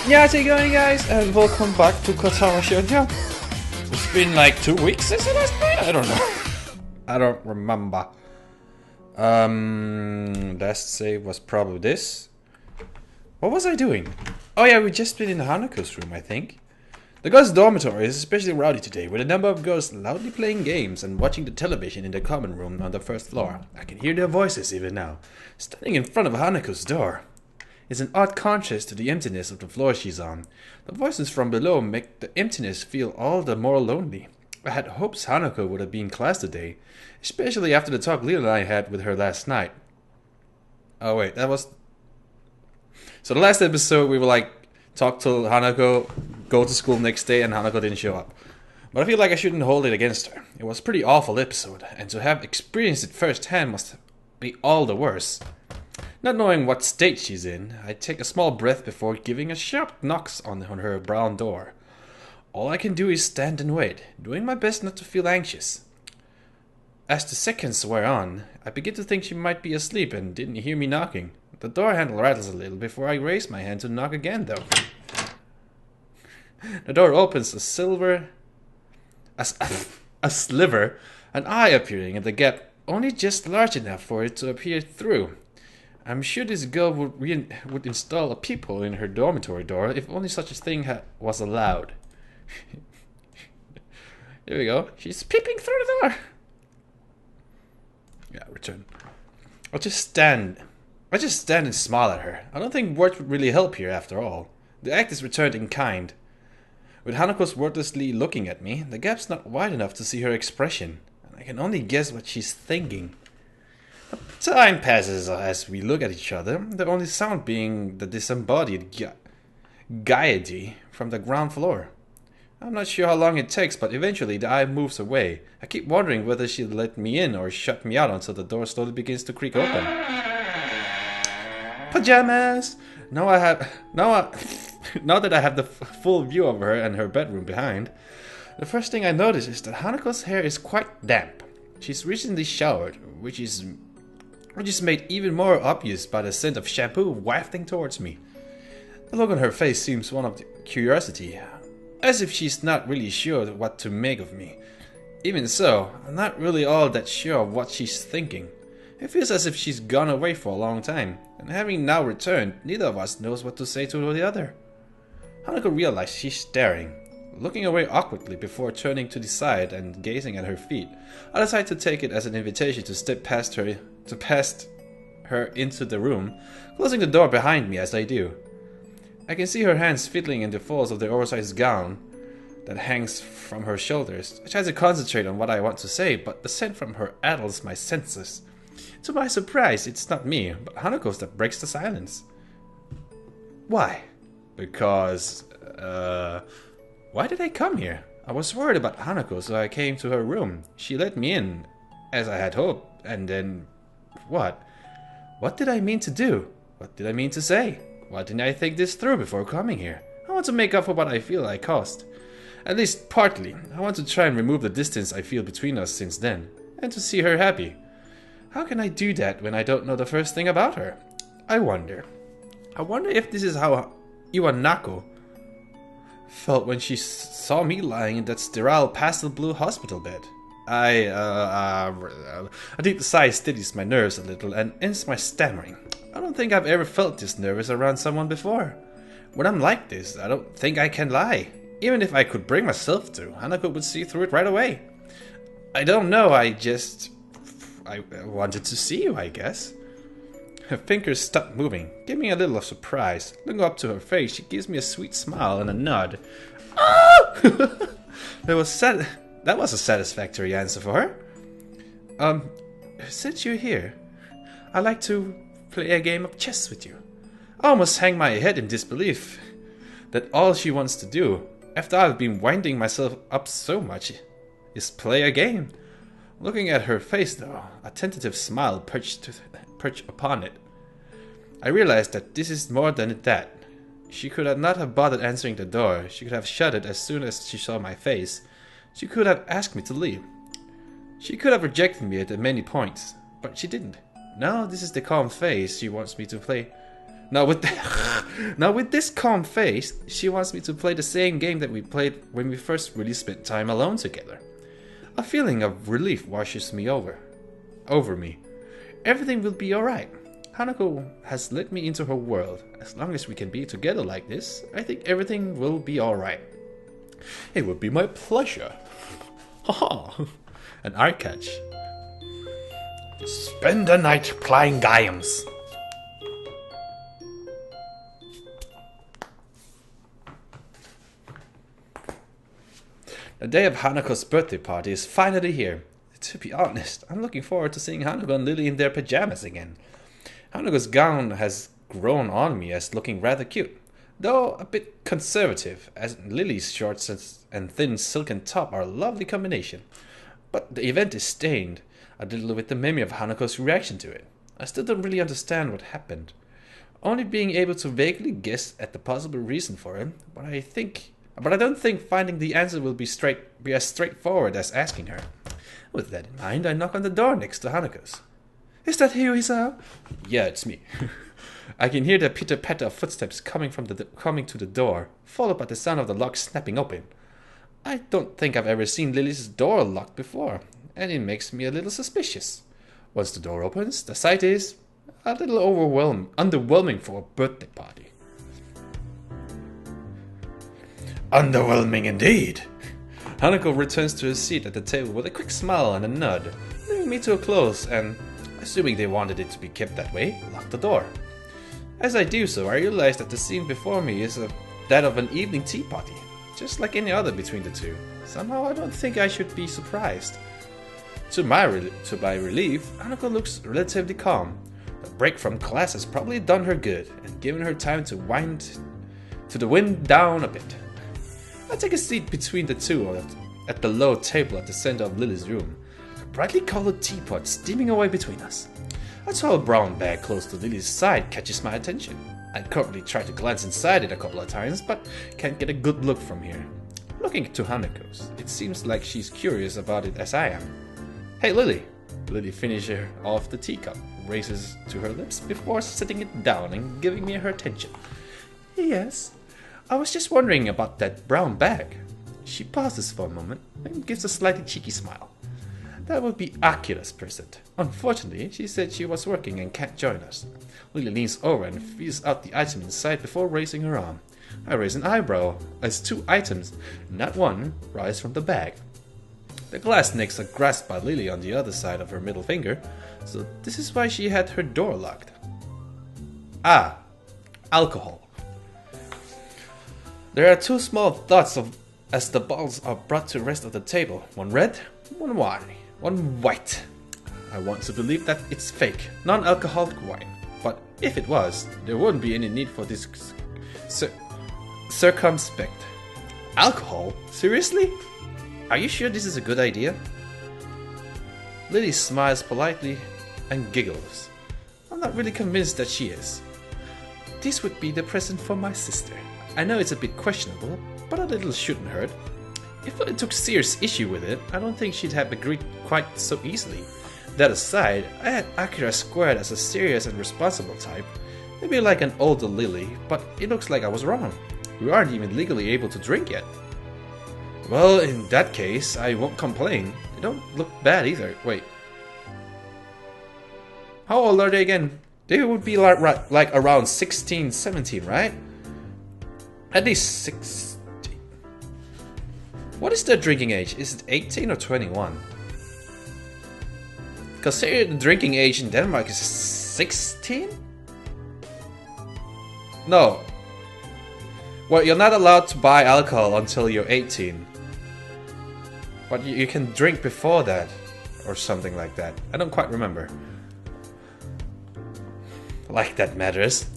Yeah, how's it going, guys? And welcome back to Katawa Shoujo. It's been like 2 weeks since the last night? I don't know. I don't remember. Last save was probably this. What was I doing? Oh yeah, we just been in Hanako's room, I think. The girls' dormitory is especially rowdy today, with a number of girls loudly playing games and watching the television in the common room on the first floor. I can hear their voices even now, standing in front of Hanako's door. It's an odd contrast to the emptiness of the floor she's on. The voices from below make the emptiness feel all the more lonely. I had hopes Hanako would have been in class today, especially after the talk Lila and I had with her last night. Oh wait, that was... So the last episode we were like, talk to Hanako, go to school next day, and Hanako didn't show up. But I feel like I shouldn't hold it against her. It was a pretty awful episode, and to have experienced it firsthand must be all the worse. Not knowing what state she's in, I take a small breath before giving a sharp knock on her brown door. All I can do is stand and wait, doing my best not to feel anxious. As the seconds wear on, I begin to think she might be asleep and didn't hear me knocking. The door handle rattles a little before I raise my hand to knock again, though. The door opens, a sliver, an eye appearing in the gap, only just large enough for it to appear through. I'm sure this girl would install a peephole in her dormitory door if only such a thing was allowed. Here we go. She's peeping through the door. Yeah, return. I just stand and smile at her. I don't think words would really help here after all. The act is returned in kind. With Hanako's wordlessly looking at me, the gap's not wide enough to see her expression, and I can only guess what she's thinking. Time passes as we look at each other, the only sound being the disembodied gaiety from the ground floor. I'm not sure how long it takes, but eventually the eye moves away. I keep wondering whether she'll let me in or shut me out until the door slowly begins to creak open. Pajamas! Now that I have the full view of her and her bedroom behind, the first thing I notice is that Hanako's hair is quite damp. She's recently showered, which is made even more obvious by the scent of shampoo wafting towards me. The look on her face seems one of curiosity, as if she's not really sure what to make of me. Even so, I'm not really all that sure of what she's thinking. It feels as if she's gone away for a long time, and having now returned, neither of us knows what to say to the other. Hanako realizes she's staring, looking away awkwardly before turning to the side and gazing at her feet. I decide to take it as an invitation to step past her into the room, closing the door behind me as I do. I can see her hands fiddling in the folds of the oversized gown that hangs from her shoulders. I try to concentrate on what I want to say, but the scent from her addles my senses. To my surprise, it's not me, but Hanako's that breaks the silence. Why? Because, why did I come here? I was worried about Hanako, so I came to her room. She let me in, as I had hoped, and then... what? What did I mean to do? What did I mean to say? Why didn't I think this through before coming here? I want to make up for what I feel I caused. At least partly. I want to try and remove the distance I feel between us since then, and to see her happy. How can I do that when I don't know the first thing about her? I wonder if this is how Hanako felt when she saw me lying in that sterile pastel blue hospital bed. A deep sigh steadies my nerves a little and ends my stammering. I don't think I've ever felt this nervous around someone before. When I'm like this, I don't think I can lie. Even if I could bring myself to, Hanako would see through it right away. I don't know, I wanted to see you, I guess. Her fingers stop moving, giving me a little of surprise. Looking up to her face, she gives me a sweet smile and a nod. Oh! That was a satisfactory answer for her. Since you're here, I'd like to play a game of chess with you. I almost hang my head in disbelief that all she wants to do, after I've been winding myself up so much, is play a game. Looking at her face, though, a tentative smile perched upon it. I realized that this is more than that. She could not have bothered answering the door. She could have shut it as soon as she saw my face. She could have asked me to leave. She could have rejected me at many points, but she didn't. No, this is the calm face she wants me to play. Now with now with this calm face, she wants me to play the same game that we played when we first really spent time alone together. A feeling of relief washes me over me. Everything will be alright. Hanako has let me into her world. As long as we can be together like this, I think everything will be alright. It would be my pleasure. Haha. An eye catch. Spend the night playing games. The day of Hanako's birthday party is finally here. To be honest, I'm looking forward to seeing Hanako and Lily in their pajamas again. Hanako's gown has grown on me as looking rather cute, though a bit conservative, as Lily's shorts and thin silken top are a lovely combination. But the event is stained a little with the memory of Hanako's reaction to it. I still don't really understand what happened, only being able to vaguely guess at the possible reason for it, but I don't think finding the answer will be as straightforward as asking her. With that in mind, I knock on the door next to Hanako's. Is that Hiro-san? Yeah, it's me. I can hear the pitter-patter of footsteps coming to the door, followed by the sound of the lock snapping open. I don't think I've ever seen Lily's door locked before, and it makes me a little suspicious. Once the door opens, the sight is a little underwhelming for a birthday party. Underwhelming indeed. Hanako returns to her seat at the table with a quick smile and a nod, leaving me to a close and, assuming they wanted it to be kept that way, lock the door. As I do so, I realize that the scene before me is that of an evening tea party, just like any other between the two. Somehow I don't think I should be surprised. To my relief, Hanako looks relatively calm. The break from class has probably done her good and given her time to wind down a bit. I take a seat between the two at the low table at the center of Lily's room, a brightly colored teapot steaming away between us. A tall brown bag close to Lily's side catches my attention. I currently try to glance inside it a couple of times, but can't get a good look from here. Looking to Hanako's, it seems like she's curious about it as I am. Hey Lily! Lily finishes off the teacup, raises to her lips before setting it down and giving me her attention. Yes? I was just wondering about that brown bag. She pauses for a moment and gives a slightly cheeky smile. That would be Akira's present. Unfortunately, she said she was working and can't join us. Lily leans over and feels out the item inside before raising her arm. I raise an eyebrow as two items, not one, rise from the bag. The glass necks are grasped by Lily on the other side of her middle finger, so this is why she had her door locked. Ah, alcohol. There are two small dots as the bottles are brought to rest of the table. One red, one white. I want to believe that it's fake, non-alcoholic wine. But if it was, there wouldn't be any need for this circumspect. Alcohol? Seriously? Are you sure this is a good idea? Lily smiles politely and giggles. I'm not really convinced that she is. This would be the present for my sister. I know it's a bit questionable, but a little shouldn't hurt. If I took serious issue with it, I don't think she'd have agreed quite so easily. That aside, I had Akira squared as a serious and responsible type. Maybe like an older Lily, but it looks like I was wrong. We aren't even legally able to drink yet. Well, in that case, I won't complain. They don't look bad either. Wait. How old are they again? They would be like around 16, 17, right? At least 16. What is their drinking age? Is it 18 or 21? Because here the drinking age in Denmark is 16? No. Well, you're not allowed to buy alcohol until you're 18. But you can drink before that. Or something like that. I don't quite remember. Like that matters.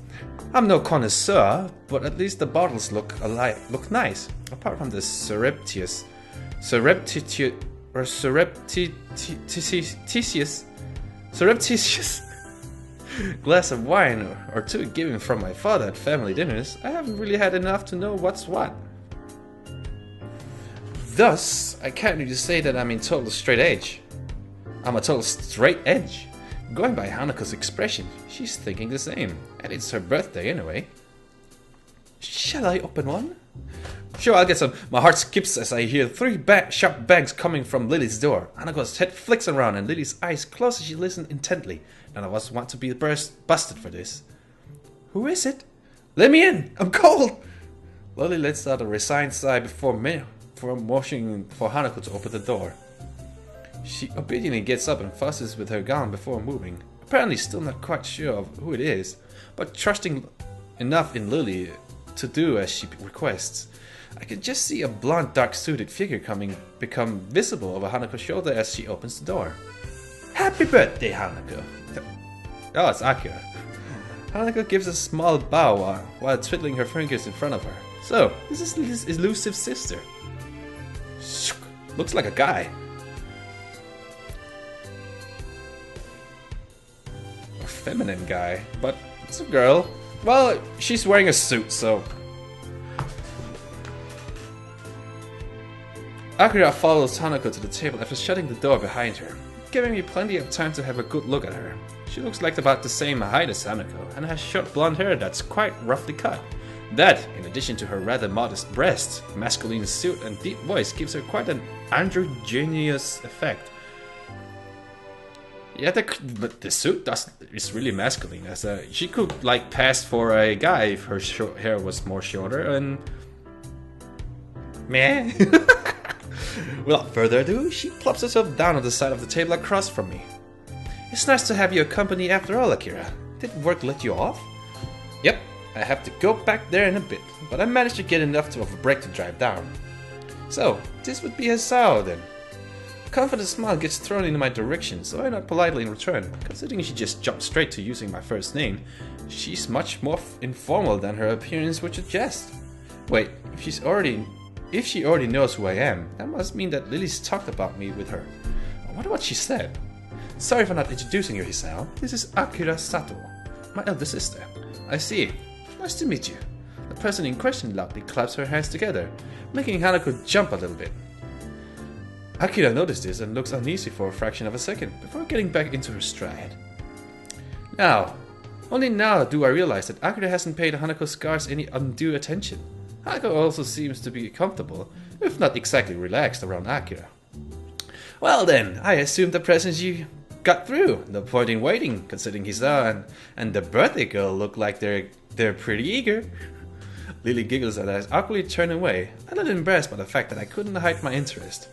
I'm no connoisseur, but at least the bottles look nice. Apart from the surreptitious glass of wine or two given from my father at family dinners, I haven't really had enough to know what's what. Thus, I can't really say that I'm in total straight edge. I'm a total straight edge. Going by Hanako's expression, she's thinking the same. And it's her birthday anyway. Shall I open one? Sure, I'll get some. My heart skips as I hear three sharp bangs coming from Lily's door. Hanako's head flicks around and Lily's eyes close as she listens intently. None of us want to be busted for this. Who is it? Let me in! I'm cold! Lily lets out a resigned sigh before motioning for Hanako to open the door. She obediently gets up and fusses with her gown before moving. Apparently still not quite sure of who it is, but trusting enough in Lily to do as she requests. I can just see a blonde, dark-suited figure become visible over Hanako's shoulder as she opens the door. Happy birthday, Hanako! Oh, it's Akira. Hanako gives a small bow while twiddling her fingers in front of her. So, this is Lily's elusive sister. Looks like a guy. A feminine guy, but it's a girl. Well, she's wearing a suit, so... Akira follows Hanako to the table after shutting the door behind her, giving me plenty of time to have a good look at her. She looks like about the same height as Hanako, and has short blonde hair that's quite roughly cut. That, in addition to her rather modest breasts, masculine suit and deep voice, gives her quite an androgynous effect. Yeah, but the suit is really masculine. She could like pass for a guy if her hair was more shorter and... Meh. Without further ado, she plops herself down on the side of the table across from me. It's nice to have your company after all, Akira. Did work let you off? Yep, I have to go back there in a bit, but I managed to get enough of a break to drive down. So, this would be Hisao then. A confident smile gets thrown in my direction, so I nod politely in return. Considering she just jumped straight to using my first name, she's much more informal than her appearance would suggest. Wait, if she already knows who I am, that must mean that Lily's talked about me with her. I wonder what she said. Sorry for not introducing you, Hisao. This is Akira Sato, my elder sister. I see. Nice to meet you. The person in question loudly claps her hands together, making Hanako jump a little bit. Akira noticed this and looks uneasy for a fraction of a second, before getting back into her stride. Only now do I realize that Akira hasn't paid Hanako's scars any undue attention. Hanako also seems to be comfortable, if not exactly relaxed, around Akira. Well then, I assume the presents you got through. No point in waiting, considering Hisao and the birthday girl look like they're pretty eager. Lily giggles as I awkwardly turn away, a little embarrassed by the fact that I couldn't hide my interest.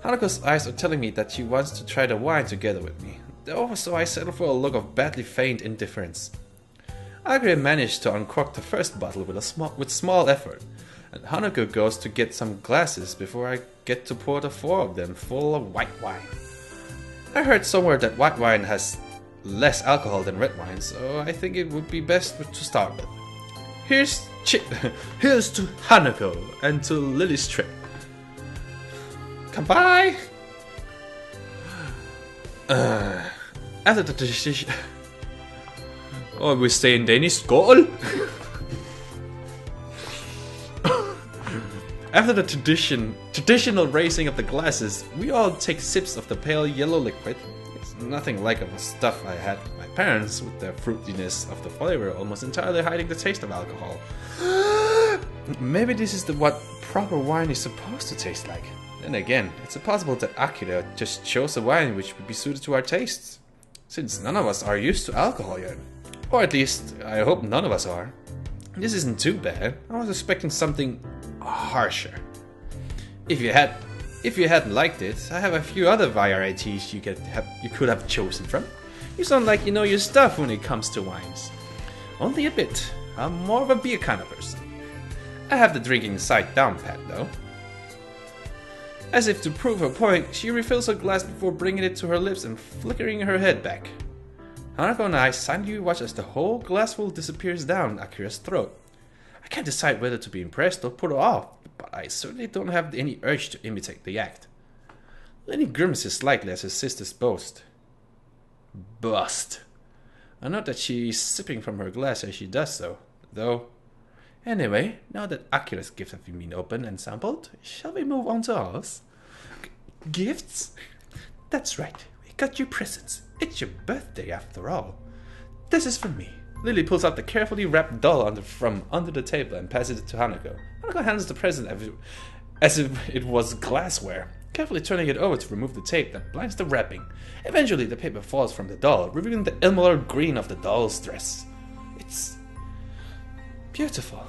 Hanako's eyes are telling me that she wants to try the wine together with me, so I settle for a look of badly feigned indifference. Akira managed to uncork the first bottle with small effort, and Hanako goes to get some glasses before I get to pour the four of them full of white wine. I heard somewhere that white wine has less alcohol than red wine, so I think it would be best to start with. Here's to Hanako and to Lily's trip. Kanpai! After the decision... Oh, we stay in Danish. Skål! After the traditional raising of the glasses, we all take sips of the pale yellow liquid. It's nothing like the stuff I had with my parents, with the fruitiness of the flavor almost entirely hiding the taste of alcohol. Maybe this is what proper wine is supposed to taste like. Then again, it's possible that Akira just chose a wine which would be suited to our tastes, since none of us are used to alcohol yet. Or at least, I hope none of us are. This isn't too bad. I was expecting something harsher. If you hadn't liked it, I have a few other varieties you could have chosen from. You sound like you know your stuff when it comes to wines. Only a bit. I'm more of a beer kind of person. I have the drinking side down pat though. As if to prove her point, she refills her glass before bringing it to her lips and flickering her head back. Hanako and I silently watch as the whole glassful disappears down Akira's throat. I can't decide whether to be impressed or put off, but I certainly don't have any urge to imitate the act. Lenny grimaces slightly as his sisters boast. Bust. I note that she is sipping from her glass as she does so, though. Anyway, now that Akira's gifts have been opened and sampled, shall we move on to ours? Gifts? That's right, we got you presents. It's your birthday after all. This is for me. Lily pulls out the carefully wrapped doll from under the table and passes it to Hanako. Hanako handles the present as if it was glassware, carefully turning it over to remove the tape that blinds the wrapping. Eventually, the paper falls from the doll, revealing the emerald green of the doll's dress. It's beautiful.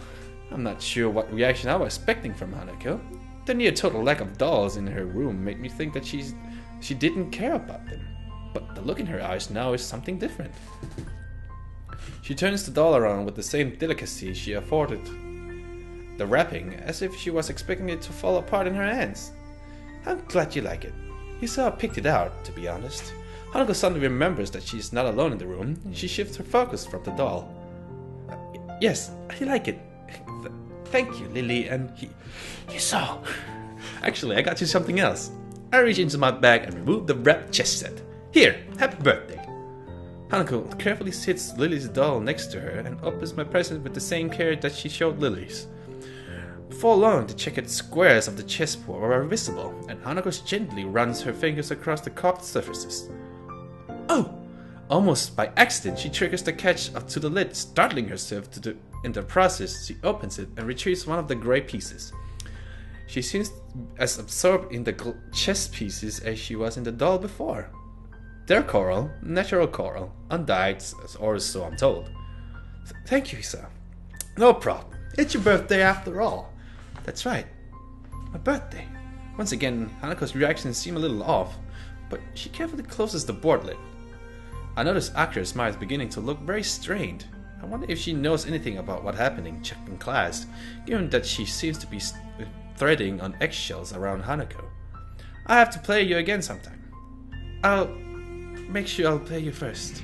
I'm not sure what reaction I was expecting from Hanako. The near total lack of dolls in her room made me think that she didn't care about them. But the look in her eyes now is something different. She turns the doll around with the same delicacy she afforded the wrapping, as if she was expecting it to fall apart in her hands. I'm glad you like it. Hisao picked it out, to be honest. Hanako suddenly remembers that she is not alone in the room. She shifts her focus from the doll. Yes, I like it. Thank you, Lily, and Hisao. Actually, I got you something else. I reach into my bag and remove the wrapped chess set. Here, happy birthday. Hanako carefully sits Lily's doll next to her and opens my present with the same care that she showed Lily's. Before long, the checkered squares of the chessboard are visible, and Hanako gently runs her fingers across the carved surfaces. Oh! Almost by accident, she triggers the catch up to the lid, startling herself in the process. She opens it and retrieves one of the gray pieces. She seems as absorbed in the chess pieces as she was in the doll before. They're coral, natural coral, undyed, or so I'm told. Thank you, Isa. No problem. It's your birthday after all. That's right. My birthday. Once again, Hanako's reactions seem a little off, but she carefully closes the board lid. I notice Akira's smile is beginning to look very strained. I wonder if she knows anything about what happened in class, given that she seems to be threading on eggshells around Hanako. I have to play you again sometime. I'll make sure I'll play you first.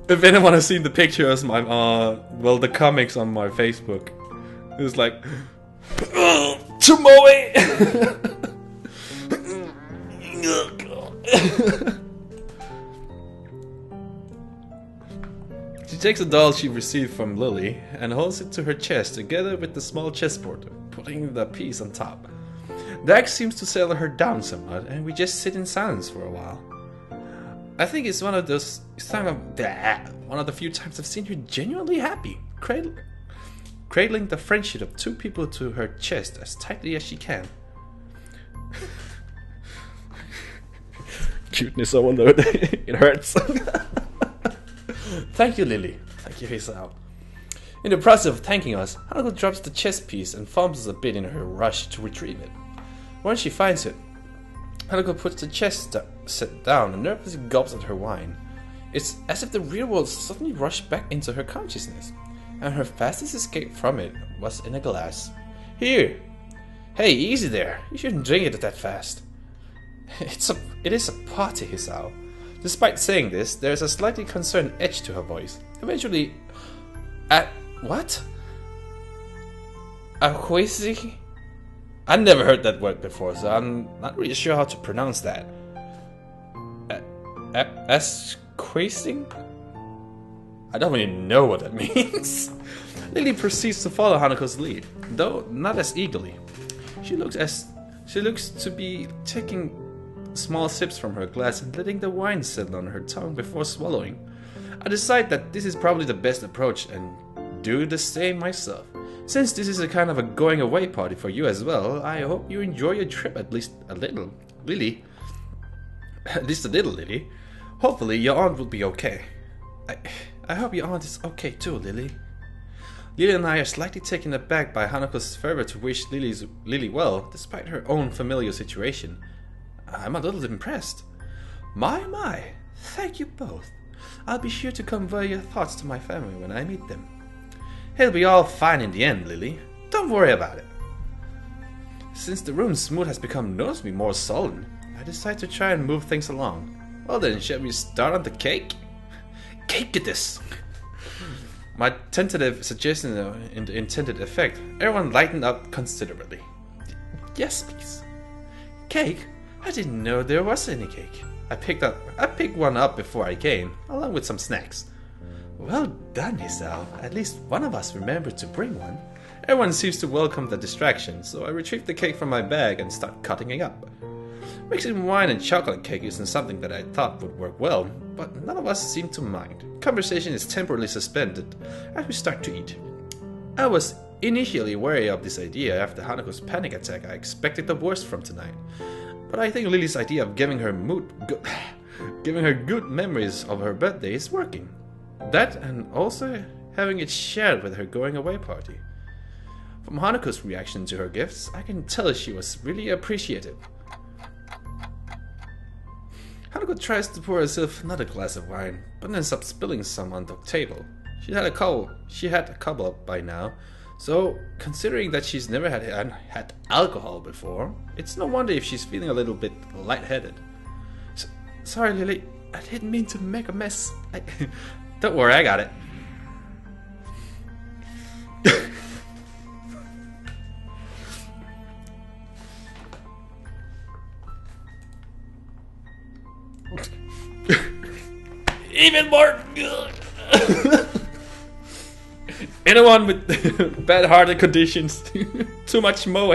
If anyone has seen the pictures, the comics on my Facebook, it's like, Tomoe! She takes a doll she received from Lily and holds it to her chest together with the small chessboard, putting the piece on top. The act seems to settle her down somewhat, and we just sit in silence for a while. I think it's one of the few times I've seen her genuinely happy, cradling the friendship of two people to her chest as tightly as she can. Cuteness overload. It hurts. Thank you, Lily. Thank you, Hisao. In the process of thanking us, Hanako drops the chess piece and fumbles a bit in her rush to retrieve it. Once she finds it, Hanako puts the chess set down and nervously gulps at her wine. It's as if the real world suddenly rushed back into her consciousness, and her fastest escape from it was in a glass. Here! Hey, easy there! You shouldn't drink it that fast. It is a party, Hisao. Despite saying this, there is a slightly concerned edge to her voice. Eventually, what? Ahuesi? I never heard that word before, so I'm not really sure how to pronounce that. Asquacing? I don't really know what that means. Lily proceeds to follow Hanako's lead, though not as eagerly. She looks to be taking small sips from her glass and letting the wine settle on her tongue before swallowing. I decide that this is probably the best approach and do the same myself. Since this is a kind of a going away party for you as well, I hope you enjoy your trip at least a little, Lily. At least a little, Lily. Hopefully your aunt will be okay. I hope your aunt is okay too, Lily. Lily and I are slightly taken aback by Hanako's fervor to wish Lily well, despite her own familiar situation. I'm a little impressed. My, thank you both. I'll be sure to convey your thoughts to my family when I meet them. It'll be all fine in the end, Lily. Don't worry about it. Since the room's mood has become noticeably more sullen, I decide to try and move things along. Well then, shall we start on the cake? Cake it is! My tentative suggestion in the intended effect, everyone lightened up considerably. Yes, please. Cake? I didn't know there was any cake. I picked one up before I came, along with some snacks. Well done, Hisao. At least one of us remembered to bring one. Everyone seems to welcome the distraction, so I retrieve the cake from my bag and start cutting it up. Mixing wine and chocolate cake isn't something that I thought would work well, but none of us seem to mind. Conversation is temporarily suspended as we start to eat. I was initially wary of this idea after Hanako's panic attack. I expected the worst from tonight, but I think Lily's idea of giving her good memories of her birthday is working. That, and also having it shared with her going away party. From Hanako's reaction to her gifts, I can tell she was really appreciative. Hanako tries to pour herself another glass of wine, but ends up spilling some on the table. She had a couple by now, so considering that she's never had alcohol before, it's no wonder if she's feeling a little bit lightheaded. Sorry, Lily, I didn't mean to make a mess. Don't worry, I got it. Even more good. Anyone with bad heart conditions, too much moe.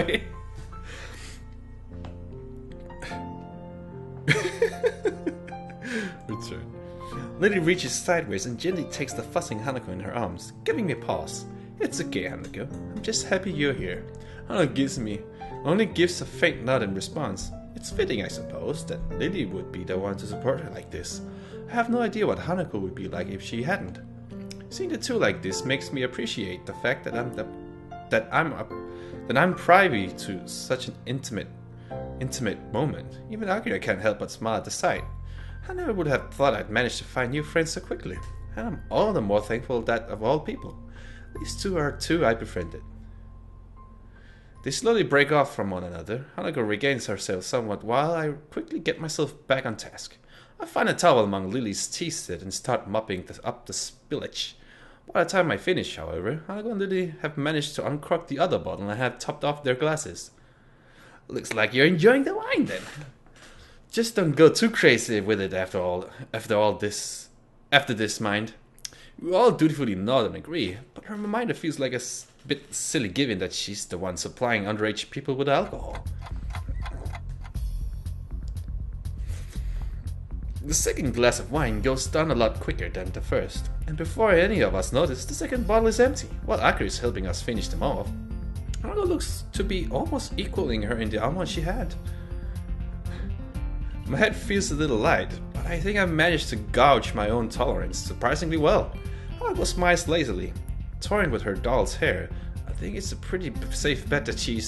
Return. Lily reaches sideways and gently takes the fussing Hanako in her arms, giving me a pause. It's okay, Hanako. I'm just happy you're here. Hanako only gives a faint nod in response. It's fitting, I suppose, that Lily would be the one to support her like this. I have no idea what Hanako would be like if she hadn't. Seeing the two like this makes me appreciate the fact that I'm privy to such an intimate moment. Even Akira can't help but smile at the sight. I never would have thought I'd managed to find new friends so quickly, and I'm all the more thankful that, of all people, these two are two I befriended. They slowly break off from one another. Hanako regains herself somewhat while I quickly get myself back on task. I find a towel among Lily's tea set and start mopping up the spillage. By the time I finish, however, Hanako and Lily have managed to uncork the other bottle and have topped off their glasses. Looks like you're enjoying the wine then. Just don't go too crazy with it after this, mind. We all dutifully nod and agree, but her reminder feels like a bit silly given that she's the one supplying underage people with alcohol. The second glass of wine goes down a lot quicker than the first, and before any of us notice, the second bottle is empty, while Akira is helping us finish them off. Hanako looks to be almost equaling her in the amount she had. My head feels a little light, but I think I managed to gauge my own tolerance surprisingly well. Hanako smiles lazily, toying with her doll's hair. I think it's a pretty safe bet that she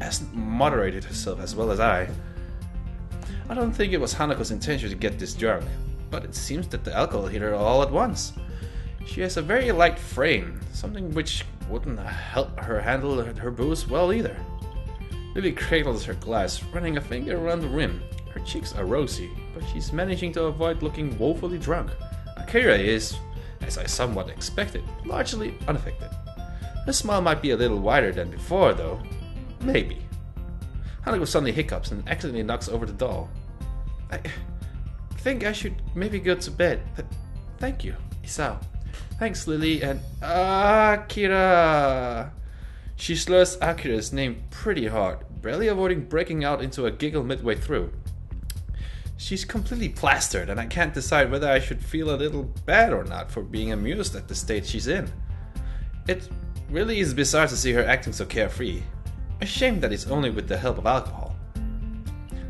hasn't moderated herself as well as I. I don't think it was Hanako's intention to get this drunk, but it seems that the alcohol hit her all at once. She has a very light frame, something which wouldn't help her handle her booze well either. Lily cradles her glass, running a finger around the rim. Her cheeks are rosy, but she's managing to avoid looking woefully drunk. Akira is, as I somewhat expected, largely unaffected. Her smile might be a little wider than before, though. Maybe. Hanako suddenly hiccups and accidentally knocks over the doll. I think I should maybe go to bed. Thank you, Isao. Thanks, Lily and Akira. She slurs Akira's name pretty hard, barely avoiding breaking out into a giggle midway through. She's completely plastered, and I can't decide whether I should feel a little bad or not for being amused at the state she's in. It really is bizarre to see her acting so carefree. A shame that it's only with the help of alcohol.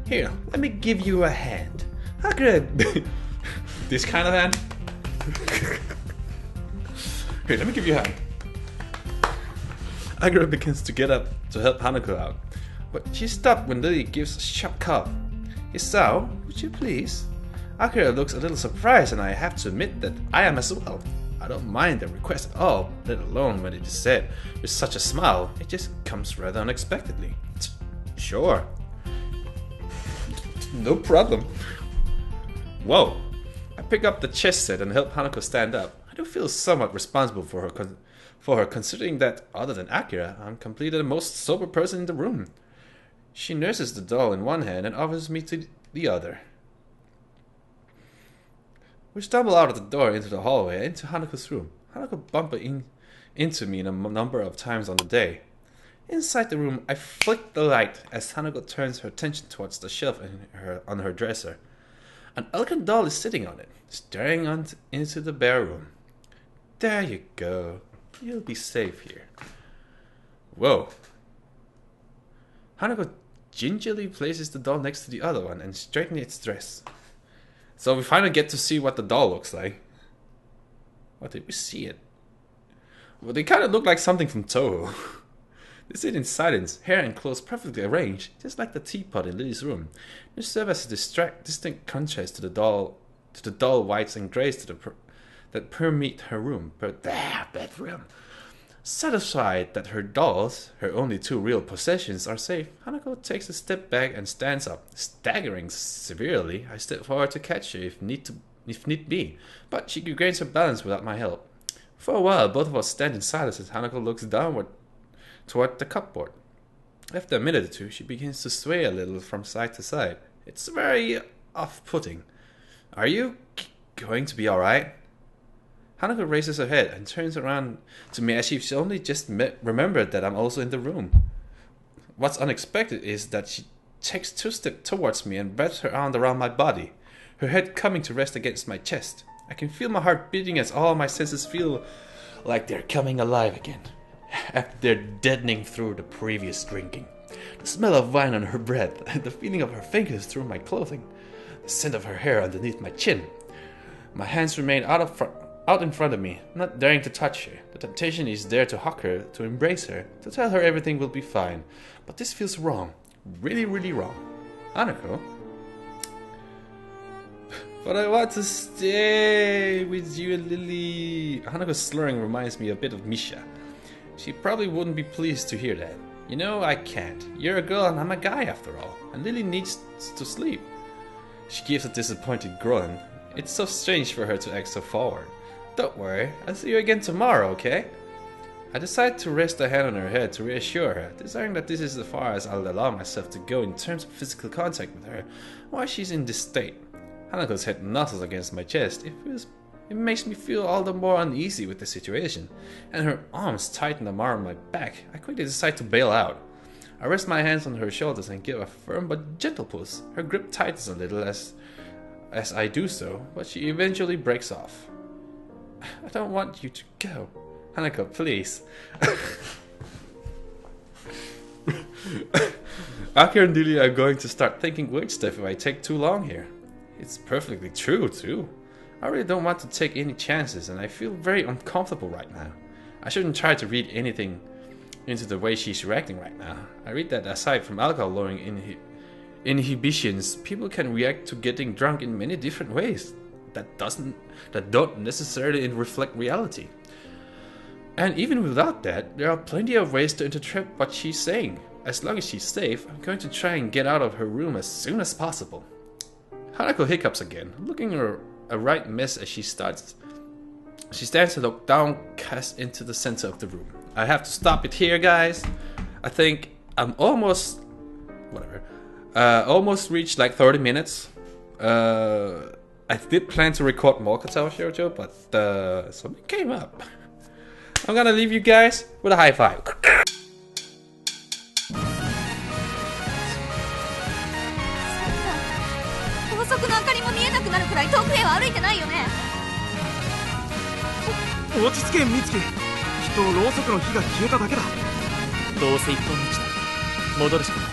Here, let me give you a hand. Akira... This kind of hand? Here, let me give you a hand. Akira begins to get up to help Hanako out, but she stopped when Lily gives a sharp cough. Isao, would you please? Akira looks a little surprised, and I have to admit that I am as well. I don't mind the request at all, let alone when it is said with such a smile. It just comes rather unexpectedly. Sure. No problem. Whoa. I pick up the chess set and help Hanako stand up. I do feel somewhat responsible for her considering that, other than Akira, I'm completely the most sober person in the room. She nurses the doll in one hand and offers me to the other. We stumble out of the door into the hallway and into Hanako's room. Hanako into me in a number of times on the day. Inside the room, I flick the light as Hanako turns her attention towards the shelf on her dresser. An elegant doll is sitting on it, staring into the bare room. There you go. You'll be safe here. Whoa. Hanako gingerly places the doll next to the other one and straightens its dress. So we finally get to see what the doll looks like. What did we see it? Well, they kind of look like something from Toho. They sit in silence, hair and clothes perfectly arranged, just like the teapot in Lily's room. They serve as a distinct contrast to the dull whites and greys that permeate her bedroom. Satisfied that her dolls, her only two real possessions, are safe, Hanako takes a step back and stands up. Staggering severely, I step forward to catch her if need be, but she regains her balance without my help. For a while, both of us stand in silence as Hanako looks downward toward the cupboard. After a minute or two, she begins to sway a little from side to side. It's very off-putting. Are you going to be alright? Hanako raises her head and turns around to me as if she only just remembered that I'm also in the room. What's unexpected is that she takes 2 steps towards me and wraps her arm around my body, her head coming to rest against my chest. I can feel my heart beating as all my senses feel like they're coming alive again, after they're deadening through the previous drinking. The smell of wine on her breath, the feeling of her fingers through my clothing, the scent of her hair underneath my chin. My hands remain out in front of me, not daring to touch her. The temptation is there to hug her, to embrace her, to tell her everything will be fine. But this feels wrong. Really, really wrong. Hanako? But I want to stay with you and Lily. Hanako's slurring reminds me a bit of Misha. She probably wouldn't be pleased to hear that. You know, I can't. You're a girl and I'm a guy after all. And Lily needs to sleep. She gives a disappointed groan. It's so strange for her to act so forward. Don't worry, I'll see you again tomorrow, okay? I decide to rest a hand on her head to reassure her, desiring that this is as far as I'll allow myself to go in terms of physical contact with her while she's in this state. Hanako's head nuzzles against my chest. It makes me feel all the more uneasy with the situation, and her arms tighten around my back. I quickly decide to bail out. I rest my hands on her shoulders and give a firm but gentle push. Her grip tightens a little as I do so, but she eventually breaks off. I don't want you to go. Hanako, please. Aki and Lily are going to start thinking weird stuff if I take too long here. It's perfectly true, too. I really don't want to take any chances, and I feel very uncomfortable right now. I shouldn't try to read anything into the way she's reacting right now. I read that aside from alcohol-lowering inhibitions, people can react to getting drunk in many different ways that don't necessarily reflect reality. And even without that, there are plenty of ways to interpret what she's saying. As long as she's safe, I'm going to try and get out of her room as soon as possible. Hanako hiccups again, looking a right mess as she stands to look downcast into the center of the room. I have to stop it here, guys. I think I'm almost reached like 30 minutes. I did plan to record more Katawa Shoujo, but something came up. I'm gonna leave you guys with a high five. 高速の明かりも見えなくなるくらい遠くへは歩いてないよね。落ち着け美月、きっとろうそくの火が消えただけだ。どうせ一本道だ、戻るしかない。